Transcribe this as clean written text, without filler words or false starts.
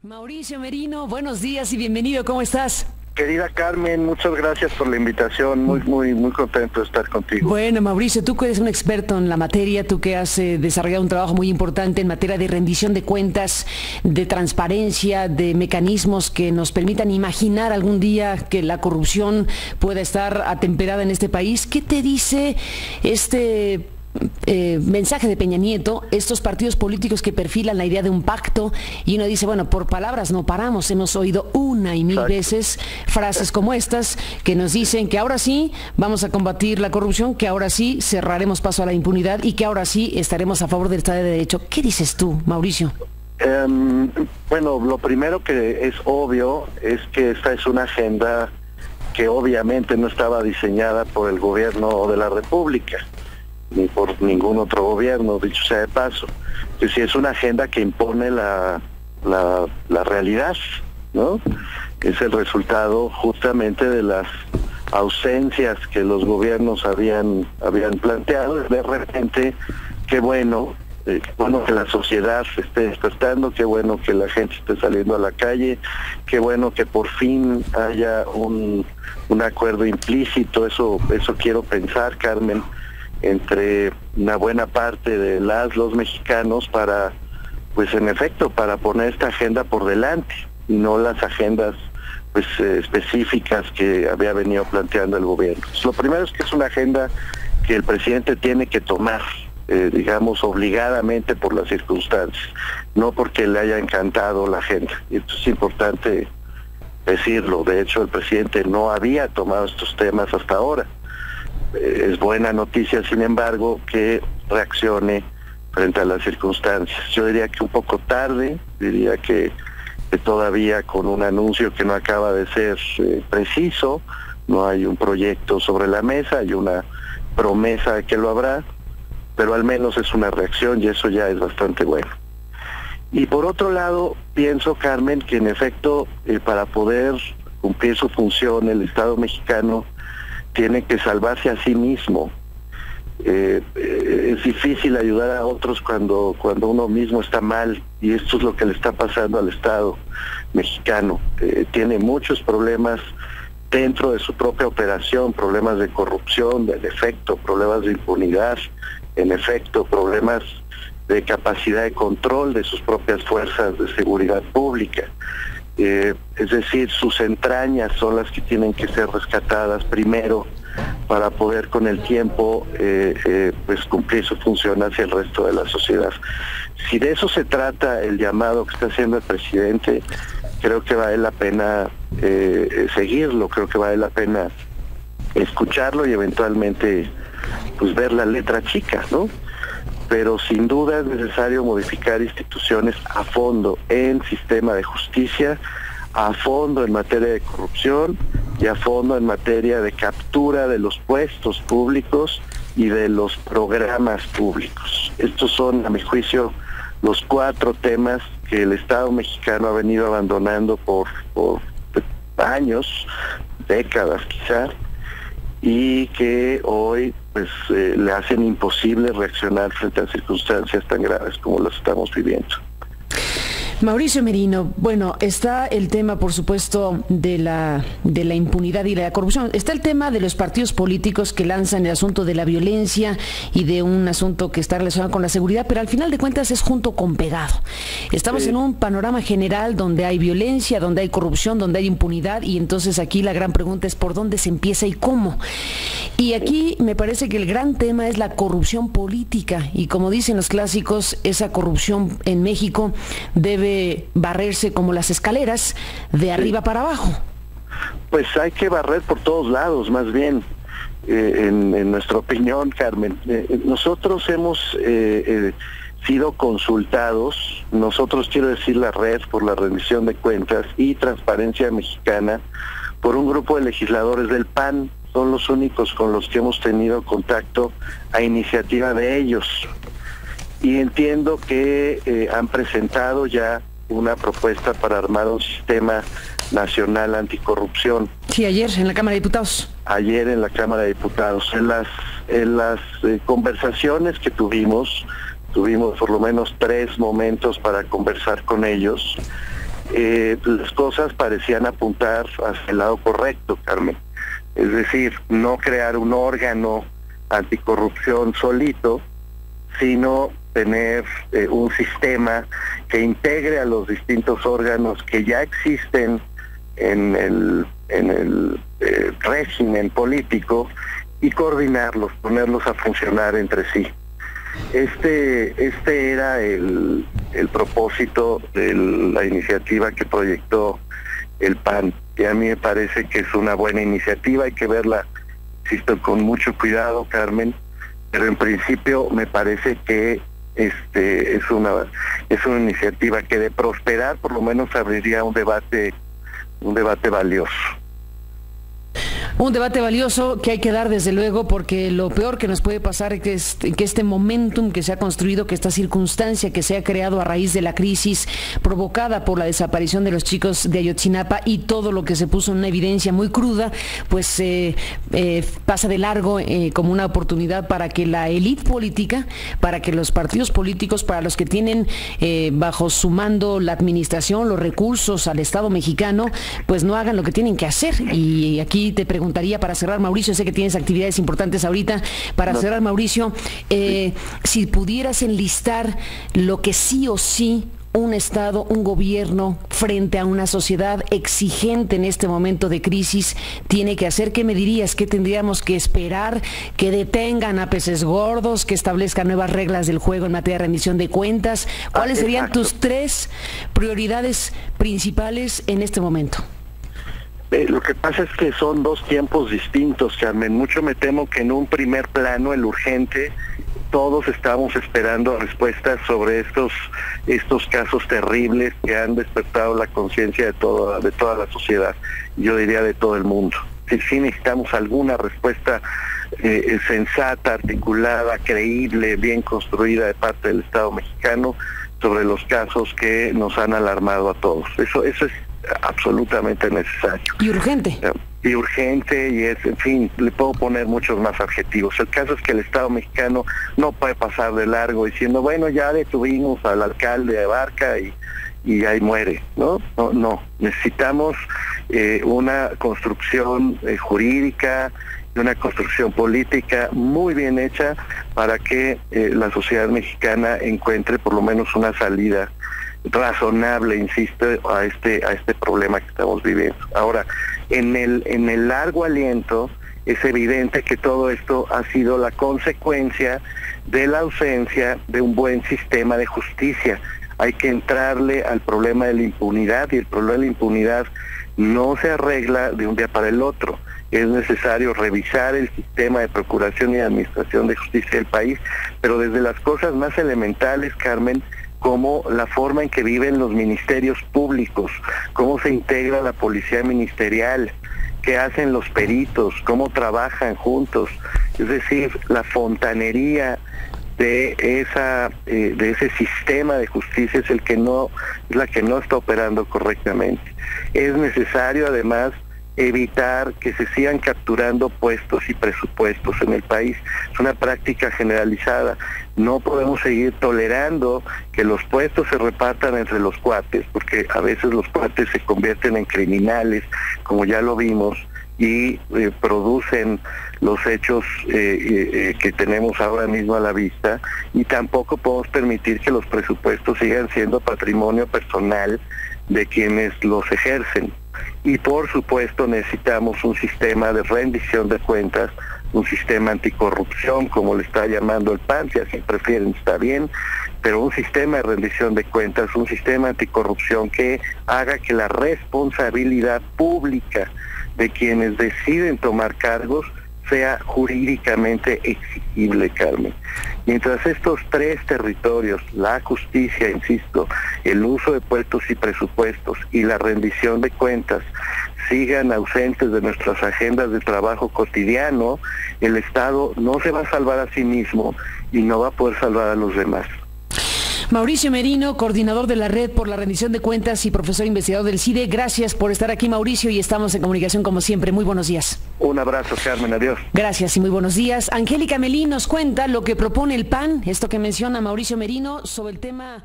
Mauricio Merino, buenos días y bienvenido, ¿cómo estás? Querida Carmen, muchas gracias por la invitación, muy contento de estar contigo. Bueno, Mauricio, tú que eres un experto en la materia, tú que has desarrollado un trabajo muy importante en materia de rendición de cuentas, de transparencia, de mecanismos que nos permitan imaginar algún día que la corrupción pueda estar atemperada en este país. ¿Qué te dice este mensaje de Peña Nieto, estos partidos políticos que perfilan la idea de un pacto y uno dice, bueno, por palabras no paramos, hemos oído una y mil veces frases como estas que nos dicen que ahora sí vamos a combatir la corrupción, que ahora sí cerraremos paso a la impunidad y que ahora sí estaremos a favor del Estado de Derecho? ¿Qué dices tú, Mauricio? Bueno, lo primero que es obvio es que esta es una agenda que obviamente no estaba diseñada por el gobierno de la República ni por ningún otro gobierno, dicho sea de paso, que sí es una agenda que impone la realidad, ¿no? Es el resultado justamente de las ausencias que los gobiernos habían planteado. De repente, qué bueno que la sociedad se esté despertando, qué bueno que la gente esté saliendo a la calle, qué bueno que por fin haya un acuerdo implícito, eso quiero pensar, Carmen, entre una buena parte de los mexicanos para, pues en efecto, para poner esta agenda por delante y no las agendas pues específicas que había venido planteando el gobierno. Lo primero es que es una agenda que el presidente tiene que tomar, digamos, obligadamente por las circunstancias, no porque le haya encantado la agenda. Y esto es importante decirlo. De hecho, el presidente no había tomado estos temas hasta ahora. Es buena noticia, sin embargo, que reaccione frente a las circunstancias. Yo diría que un poco tarde, diría que todavía con un anuncio que no acaba de ser preciso, no hay un proyecto sobre la mesa, hay una promesa de que lo habrá, pero al menos es una reacción y eso ya es bastante bueno. Y por otro lado, pienso, Carmen, que en efecto, para poder cumplir su función, el Estado mexicano tiene que salvarse a sí mismo. Es difícil ayudar a otros cuando uno mismo está mal, y esto es lo que le está pasando al Estado mexicano. Tiene muchos problemas dentro de su propia operación, problemas de corrupción, en efecto, problemas de impunidad, en efecto, problemas de capacidad de control de sus propias fuerzas de seguridad pública. Es decir, sus entrañas son las que tienen que ser rescatadas primero para poder con el tiempo pues cumplir su función hacia el resto de la sociedad. Si de eso se trata el llamado que está haciendo el presidente, creo que vale la pena seguirlo, creo que vale la pena escucharlo y eventualmente pues ver la letra chica, ¿no? Pero sin duda es necesario modificar instituciones a fondo en sistema de justicia, a fondo en materia de corrupción y a fondo en materia de captura de los puestos públicos y de los programas públicos. Estos son, a mi juicio, los 4 temas que el Estado mexicano ha venido abandonando por años, décadas quizá, y que hoy pues le hacen imposible reaccionar frente a circunstancias tan graves como las estamos viviendo. Mauricio Merino, bueno, está el tema, por supuesto, de la impunidad y la corrupción. Está el tema de los partidos políticos que lanzan el asunto de la violencia y de un asunto que está relacionado con la seguridad, pero al final de cuentas es junto con pegado. Estamos en un panorama general donde hay violencia, donde hay corrupción, donde hay impunidad, y entonces aquí la gran pregunta es por dónde se empieza y cómo. Y aquí me parece que el gran tema es la corrupción política, y como dicen los clásicos, esa corrupción en México debe barrerse como las escaleras, de arriba para abajo. Pues hay que barrer por todos lados, más bien, en nuestra opinión, Carmen. Nosotros hemos sido consultados, nosotros quiero decir la Red por la Rendición de Cuentas y Transparencia Mexicana, por un grupo de legisladores del PAN. Son los únicos con los que hemos tenido contacto a iniciativa de ellos. Y entiendo que han presentado ya una propuesta para armar un sistema nacional anticorrupción. Sí, ayer en la Cámara de Diputados. Ayer en la Cámara de Diputados. En las conversaciones que tuvimos por lo menos 3 momentos para conversar con ellos, las cosas parecían apuntar hacia el lado correcto, Carmen. Es decir, no crear un órgano anticorrupción solito, sino tener un sistema que integre a los distintos órganos que ya existen en el régimen político y coordinarlos, ponerlos a funcionar entre sí. Este era el propósito de la iniciativa que proyectó el PAN, y a mí me parece que es una buena iniciativa, hay que verla, insisto, con mucho cuidado, Carmen, pero en principio me parece que es una iniciativa que de prosperar por lo menos abriría un debate valioso. Un debate valioso que hay que dar desde luego, porque lo peor que nos puede pasar es que este momentum que se ha construido, que esta circunstancia que se ha creado a raíz de la crisis provocada por la desaparición de los chicos de Ayotzinapa y todo lo que se puso en una evidencia muy cruda, pues pasa de largo como una oportunidad para que la élite política, para que los partidos políticos, para los que tienen bajo su mando la administración, los recursos al Estado mexicano, pues no hagan lo que tienen que hacer. Y aquí te preguntaría para cerrar, Mauricio, sé que tienes actividades importantes ahorita, para cerrar, Mauricio, si pudieras enlistar lo que sí o sí un Estado, un gobierno, frente a una sociedad exigente en este momento de crisis, tiene que hacer, ¿qué me dirías? ¿Qué tendríamos que esperar? ¿Que detengan a peces gordos? ¿Que establezcan nuevas reglas del juego en materia de rendición de cuentas? ¿Cuáles serían tus 3 prioridades principales en este momento? Lo que pasa es que son 2 tiempos distintos, Carmen. Mucho me temo que en un primer plano, el urgente, todos estamos esperando respuestas sobre estos casos terribles que han despertado la conciencia de toda la sociedad, yo diría de todo el mundo. Sí necesitamos alguna respuesta sensata, articulada, creíble, bien construida de parte del Estado mexicano sobre los casos que nos han alarmado a todos. Eso es absolutamente necesario. Y urgente. Y urgente, y en fin, le puedo poner muchos más adjetivos. El caso es que el Estado mexicano no puede pasar de largo diciendo, bueno, ya detuvimos al alcalde de Barca y ahí muere, ¿no? No, necesitamos una construcción jurídica, una construcción política muy bien hecha para que la sociedad mexicana encuentre por lo menos una salida razonable, insisto, a este problema que estamos viviendo. Ahora, en el largo aliento es evidente que todo esto ha sido la consecuencia de la ausencia de un buen sistema de justicia. Hay que entrarle al problema de la impunidad, y el problema de la impunidad no se arregla de un día para el otro. Es necesario revisar el sistema de procuración y administración de justicia del país, pero desde las cosas más elementales, Carmen, como la forma en que viven los ministerios públicos, cómo se integra la policía ministerial, qué hacen los peritos, cómo trabajan juntos. Es decir, la fontanería de ese sistema de justicia es la que no está operando correctamente. Es necesario además evitar que se sigan capturando puestos y presupuestos en el país. Es una práctica generalizada. No podemos seguir tolerando que los puestos se repartan entre los cuates, porque a veces los cuates se convierten en criminales, como ya lo vimos, y producen los hechos que tenemos ahora mismo a la vista, y tampoco podemos permitir que los presupuestos sigan siendo patrimonio personal de quienes los ejercen. Y por supuesto necesitamos un sistema de rendición de cuentas, un sistema anticorrupción, como le está llamando el PAN, si así prefieren está bien, pero un sistema de rendición de cuentas, un sistema anticorrupción que haga que la responsabilidad pública de quienes deciden tomar cargos sea jurídicamente exigible, Carmen. Mientras estos 3 territorios, la justicia, insisto, el uso de puestos y presupuestos y la rendición de cuentas, sigan ausentes de nuestras agendas de trabajo cotidiano, el Estado no se va a salvar a sí mismo y no va a poder salvar a los demás. Mauricio Merino, coordinador de la Red por la Rendición de Cuentas y profesor investigador del CIDE. Gracias por estar aquí, Mauricio, y estamos en comunicación como siempre. Muy buenos días. Un abrazo, Carmen. Adiós. Gracias y muy buenos días. Angélica Melín nos cuenta lo que propone el PAN, esto que menciona Mauricio Merino sobre el tema